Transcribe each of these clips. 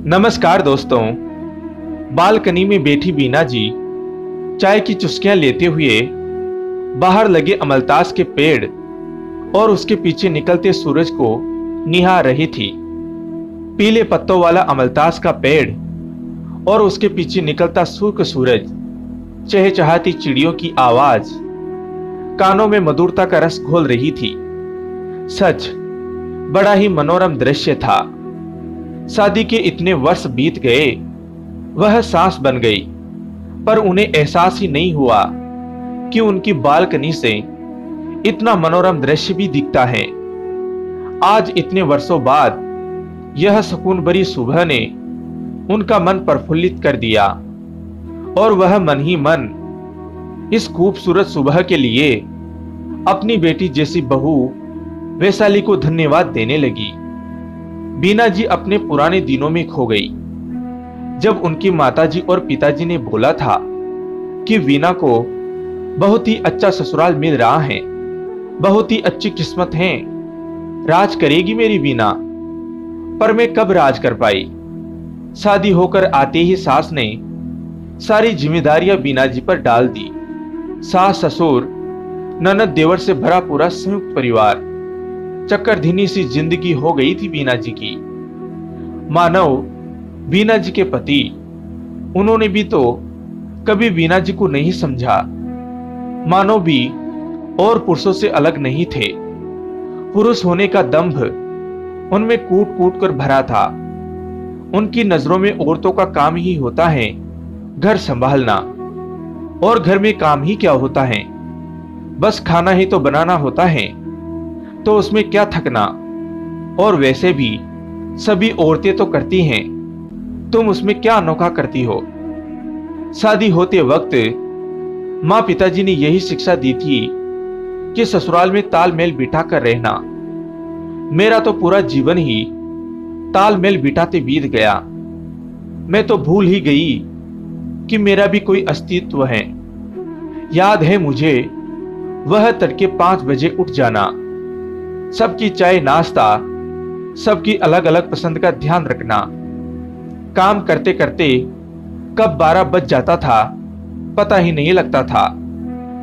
नमस्कार दोस्तों। बालकनी में बैठी बीना जी चाय की चुस्कियां लेते हुए बाहर लगे अमलतास के पेड़ और उसके पीछे निकलते सूरज को निहार रही थी। पीले पत्तों वाला अमलतास का पेड़ और उसके पीछे निकलता सूर्य सूरज, चहचहाती चिड़ियों की आवाज कानों में मधुरता का रस घोल रही थी। सच बड़ा ही मनोरम दृश्य था। शादी के इतने वर्ष बीत गए, वह सांस बन गई, पर उन्हें एहसास ही नहीं हुआ कि उनकी बालकनी से इतना मनोरम दृश्य भी दिखता है। आज इतने वर्षों बाद यह सुकून भरी सुबह ने उनका मन प्रफुल्लित कर दिया और वह मन ही मन इस खूबसूरत सुबह के लिए अपनी बेटी जैसी बहू वैशाली को धन्यवाद देने लगी। बीना जी अपने पुराने दिनों में खो गई। जब उनकी माताजी और पिताजी ने बोला था कि वीना को बहुत ही अच्छा ससुराल मिल रहा है, बहुत ही अच्छी किस्मत है, राज करेगी मेरी वीना, पर मैं कब राज कर पाई। शादी होकर आते ही सास ने सारी जिम्मेदारियां बीना जी पर डाल दी। सास ससुर ननद देवर से भरा पूरा संयुक्त परिवार, चक्करधीनी सी जिंदगी हो गई थी बीना जी की। मानव बीना जी के पति, उन्होंने भी तो कभी बीना जी को नहीं समझा। मानव भी और पुरुषों से अलग नहीं थे। पुरुष होने का दंभ उनमें कूट कूट कर भरा था। उनकी नजरों में औरतों का काम ही होता है घर संभालना, और घर में काम ही क्या होता है, बस खाना ही तो बनाना होता है, तो उसमें क्या थकना। और वैसे भी सभी औरतें तो करती हैं, तुम उसमें क्या अनोखा करती हो। शादी होते वक्त माँ पिताजी ने यही शिक्षा दी थी कि ससुराल में तालमेल बिठाकर रहना। मेरा तो पूरा जीवन ही तालमेल बिठाते बीत गया। मैं तो भूल ही गई कि मेरा भी कोई अस्तित्व है। याद है मुझे वह तड़के 5 बजे उठ जाना, सबकी चाय नाश्ता, सबकी अलग अलग पसंद का ध्यान रखना। काम करते करते कब 12 बज जाता था पता ही नहीं लगता था।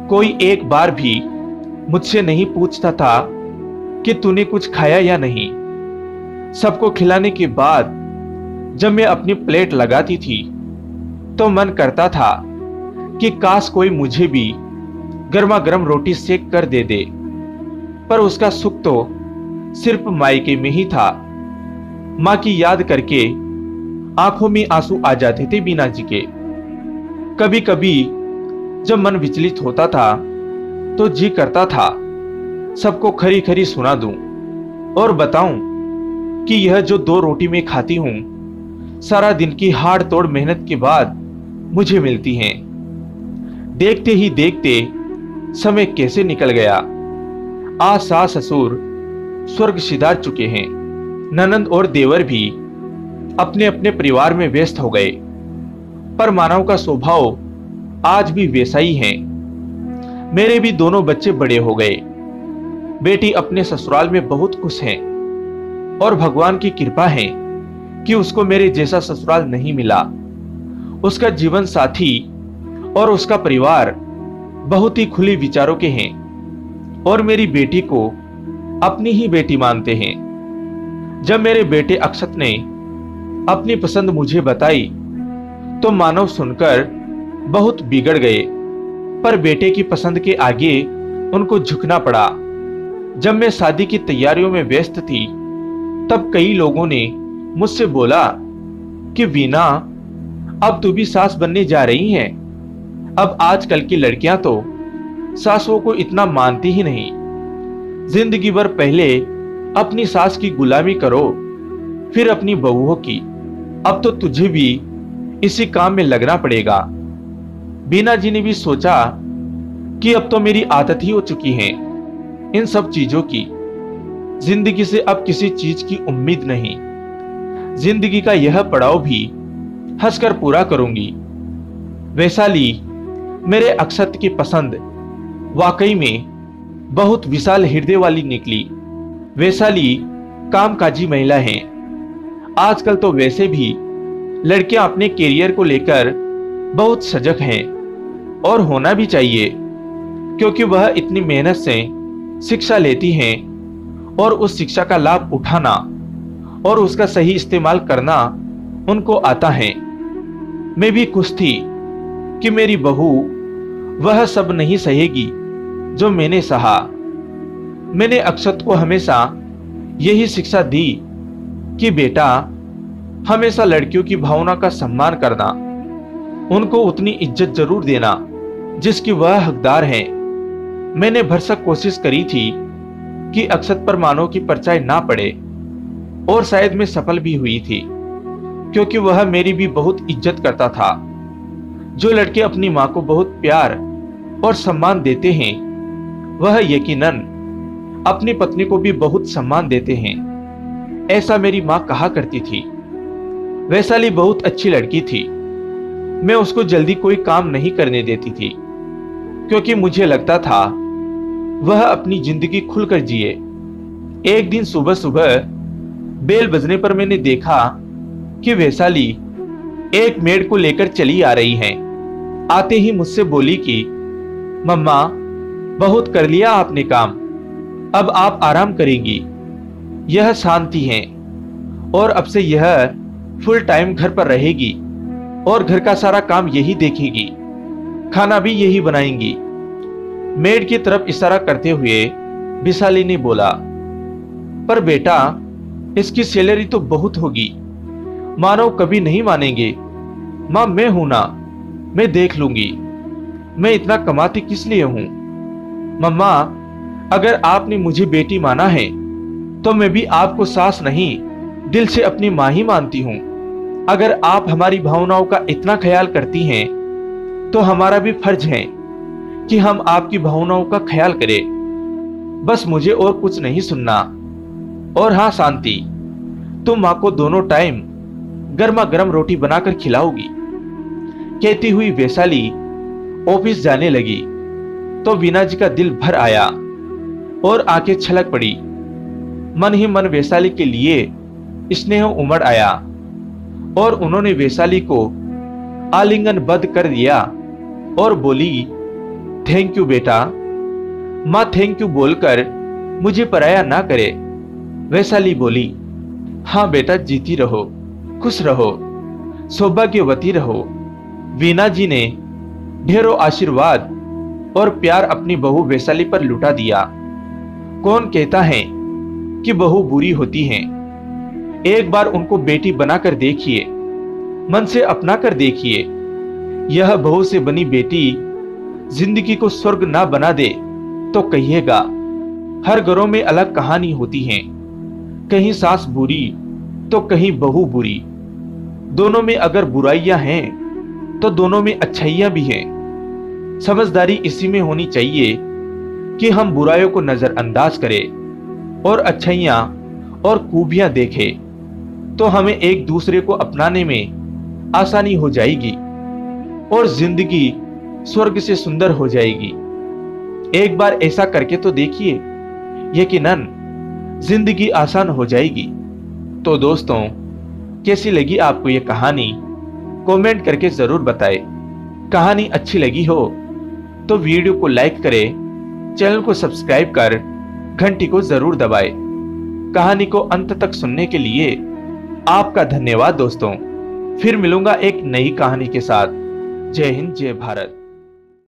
कोई एक बार भी मुझसे नहीं पूछता था कि तूने कुछ खाया या नहीं। सबको खिलाने के बाद जब मैं अपनी प्लेट लगाती थी तो मन करता था कि काश कोई मुझे भी गर्मा गर्म रोटी सेक कर दे दे, पर उसका सुख तो सिर्फ मायके में ही था। माँ की याद करके आंखों में आंसू आ जाते थे बीना जी के। कभी कभी जब मन विचलित होता था तो जी करता था सबको खरी खरी सुना दूं और बताऊं कि यह जो 2 रोटी मैं खाती हूं सारा दिन की हाड़ तोड़ मेहनत के बाद मुझे मिलती हैं। देखते ही देखते समय कैसे निकल गया। आज सास ससुर स्वर्ग सिधार चुके हैं। ननंद और देवर भी अपने अपने परिवार में व्यस्त हो गए, पर मानव का स्वभाव आज भी वैसा ही है। मेरे भी दोनों बच्चे बड़े हो गए। बेटी अपने ससुराल में बहुत खुश है और भगवान की कृपा है कि उसको मेरे जैसा ससुराल नहीं मिला। उसका जीवन साथी और उसका परिवार बहुत ही खुले विचारों के हैं और मेरी बेटी को अपनी ही बेटी मानते हैं। जब मेरे बेटे अक्षत ने अपनी पसंद मुझे बताई तो मानव सुनकर बहुत बिगड़ गए, पर बेटे की पसंद के आगे उनको झुकना पड़ा। जब मैं शादी की तैयारियों में व्यस्त थी तब कई लोगों ने मुझसे बोला कि वीना, अब तू भी सास बनने जा रही है। अब आजकल की लड़कियां तो सासों को इतना मानती ही नहीं। जिंदगी भर पहले अपनी सास की गुलामी करो, फिर अपनी बहुओं की। अब तो तुझे भी इसी काम में लगना पड़ेगा। बीना जी ने भी सोचा कि अब तो मेरी आदत ही हो चुकी है इन सब चीजों की। जिंदगी से अब किसी चीज की उम्मीद नहीं। जिंदगी का यह पड़ाव भी हंसकर पूरा करूंगी। वैशाली मेरे अक्षत की पसंद वाकई में बहुत विशाल हृदय वाली निकली। वैशाली कामकाजी महिला हैं। आजकल तो वैसे भी लड़कियां अपने करियर को लेकर बहुत सजग हैं और होना भी चाहिए, क्योंकि वह इतनी मेहनत से शिक्षा लेती हैं और उस शिक्षा का लाभ उठाना और उसका सही इस्तेमाल करना उनको आता है। मैं भी खुश थी कि मेरी बहू वह सब नहीं सहेगी जो मैंने सहा। मैंने अक्षत को हमेशा यही शिक्षा दी कि बेटा, हमेशा लड़कियों की भावना का सम्मान करना, उनको उतनी इज्जत जरूर देना जिसकी वह हकदार है। मैंने भरसक कोशिश करी थी कि अक्षत पर मानो की परछाई ना पड़े, और शायद मैं सफल भी हुई थी, क्योंकि वह मेरी भी बहुत इज्जत करता था। जो लड़के अपनी माँ को बहुत प्यार और सम्मान देते हैं, वह यकीनन अपनी पत्नी को भी बहुत सम्मान देते हैं। ऐसा मेरी माँ कहा करती थी। वैशाली बहुत अच्छी लड़की थी। मैं उसको जल्दी कोई काम नहीं करने देती थी, क्योंकि मुझे लगता था वह अपनी जिंदगी खुलकर जिए। एक दिन सुबह सुबह बेल बजने पर मैंने देखा कि वैशाली एक मेड को लेकर चली आ रही है। आते ही मुझसे बोली कि मम्मा, बहुत कर लिया आपने काम, अब आप आराम करेंगी। यह शांति है और अब से यह फुल टाइम घर पर रहेगी और घर का सारा काम यही देखेगी, खाना भी यही बनाएंगी। मेड की तरफ इशारा करते हुए वैशाली ने बोला, पर बेटा, इसकी सैलरी तो बहुत होगी। मानव कभी नहीं मानेंगे। मां, मैं हूं ना, मैं देख लूंगी। मैं इतना कमाती किस लिए हूं? मम्मा, अगर आपने मुझे बेटी माना है तो मैं भी आपको सास नहीं, दिल से अपनी मां ही मानती हूं। अगर आप हमारी भावनाओं का इतना ख्याल करती हैं तो हमारा भी फर्ज है कि हम आपकी भावनाओं का ख्याल करें। बस मुझे और कुछ नहीं सुनना। और हाँ शांति, तुम मां को दोनों टाइम गर्मा गर्म रोटी बनाकर खिलाओगी। कहती हुई वैशाली ऑफिस जाने लगी तो वीना जी का दिल भर आया और आंखें छलक पड़ी। मन ही मन वैशाली के लिए स्नेह उमड़ आया और उन्होंने वैशाली को आलिंगनबद्ध कर दिया और बोली, थैंक यू बेटा। मां थैंक यू बोलकर मुझे पराया ना करे। वैशाली बोली, हाँ बेटा, जीती रहो, खुश रहो, सौभाग्यवती रहो। वीना जी ने ढेरों आशीर्वाद और प्यार अपनी बहू वैशाली पर लुटा दिया। कौन कहता है कि बहू बुरी होती है? एक बार उनको बेटी बनाकर देखिए, मन से अपना कर देखिए। यह बहू से बनी बेटी जिंदगी को स्वर्ग ना बना दे तो कहिएगा। हर घरों में अलग कहानी होती है, कहीं सास बुरी तो कहीं बहू बुरी। दोनों में अगर बुराइयां हैं तो दोनों में अच्छाइयां भी हैं। समझदारी इसी में होनी चाहिए कि हम बुराइयों को नजरअंदाज करें और अच्छाइयां और खूबियां देखें, तो हमें एक दूसरे को अपनाने में आसानी हो जाएगी और जिंदगी स्वर्ग से सुंदर हो जाएगी। एक बार ऐसा करके तो देखिए, यकीनन जिंदगी आसान हो जाएगी। तो दोस्तों, कैसी लगी आपको ये कहानी? कमेंट करके जरूर बताएं। कहानी अच्छी लगी हो तो वीडियो को लाइक करें, चैनल को सब्सक्राइब कर घंटी को जरूर दबाएं। कहानी को अंत तक सुनने के लिए आपका धन्यवाद दोस्तों। फिर मिलूंगा एक नई कहानी के साथ। जय हिंद, जय भारत।